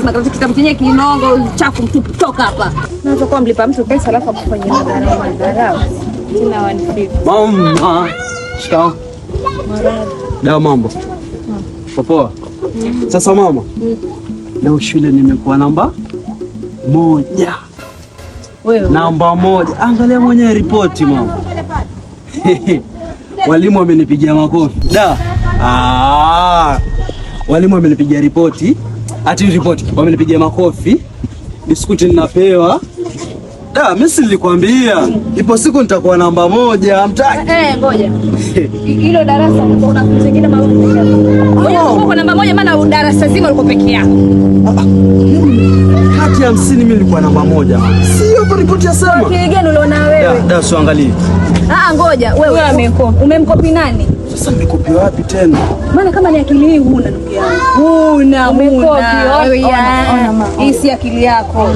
makaratasi kitabu chenye kinongo chafu mtupu, toka hapa. Unaweza kuwa mlipa mtu pesa alafu akufanyia madharau. Sina 150. Mama, shikao. Leo mambo. Poa. Sasa mama. Leo shule nimekuwa namba 1. Wewe namba 1. Angalia mwenye ripoti mama. Walimu wamenipigia makofi. Walimu wamenipigia ripoti. Wamenipigia makofi. Biskuti ninapewa. Mimi nilikwambia ipo siku nitakuwa namba 1. Mtaki. Ngoja. Hilo darasa unafunza kile mambo. Wewe uko namba 1 maana darasa zima uko peke yako. Kati ya 50 mimi nilikuwa namba 1. Sio hapo ripoti ya sema. Kile gani uliona wewe? Sio angalia. Ngoja. Wewe umemkopi nani? Sasa nikopi wapi tena? Maana kama ni akili hii huna ndugu yangu. Umekopi. Hii si akili yako.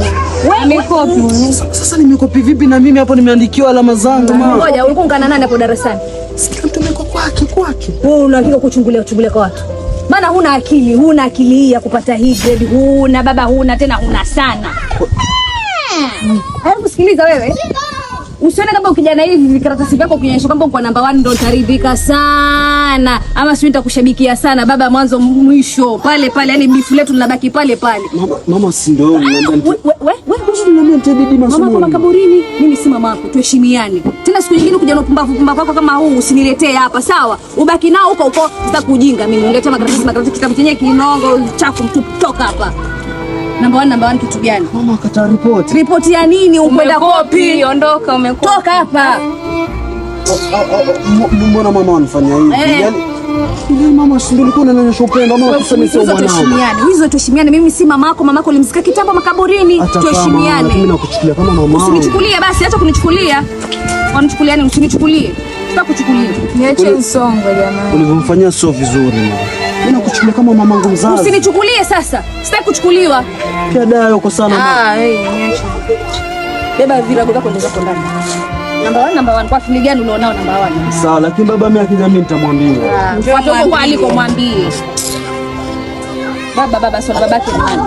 Wewe umekopi. Sasa nimekopi vipi na mimi hapo nimeandikiwa alama zangu mama? Ngoja, ulikuwa ungana nani hapo darasani? Sikia mtu meko kwake. Wewe unaandika kuchungulia kwa watu. Maana huna akili hii ya kupata hii grade. Huna baba, huna tena huna sana. Hebu sikiliza wewe. Usione kama ukijana hivi vikaratasi vyako ukionyesha kwamba uko namba 1 ndio utaridhika sana. Ama sio nitakushabikia sana baba, mwanzo mwisho pale, yani bifu letu linabaki pale. Mama si ndio wewe nitabidi masomo. Mama kwa makaburini, mimi si mama yako, tuheshimiane. Tena siku nyingine kuja na pumbavu wako kama huu usiniletee hapa, sawa? Ubaki nao huko sitakujinga mimi. Niletee makaratasi kitabu chenye kinongo chafu mtupu, toka hapa. Namba 1 kitu gani? Mama akata ripoti. Ripoti ya nini? Ukwenda kopi. Ondoka, umekopi. Toka hapa. Mbona mama anafanya hivi? Yaani mama si ndio ulikuwa unanionyesha upendo ama unasema sio mwanangu? Hizo tuheshimiane. Mimi si mamako, mamako ulimzika kitambo makaburini. Tuheshimiane. Mimi nakuchukulia kama mama. Usinichukulie basi, acha kunichukulia. Wanichukuliani, usinichukulie. Sitakuchukulia. Niache usongo jamani. Ulivyomfanyia sio vizuri mama. Mimi nakuchukulia kama mamangu mzazi. Usinichukulie sasa. Sitaki kuchukuliwa. Pia dawa uko sana mama. Niache. Beba virago vyako ndio zako ndani. Namba 1 kwa akili gani ulionao namba 1? Sawa, lakini baba mimi akija mimi nitamwambia. Watu wako kwa alikomwambie. Baba sio babake nani?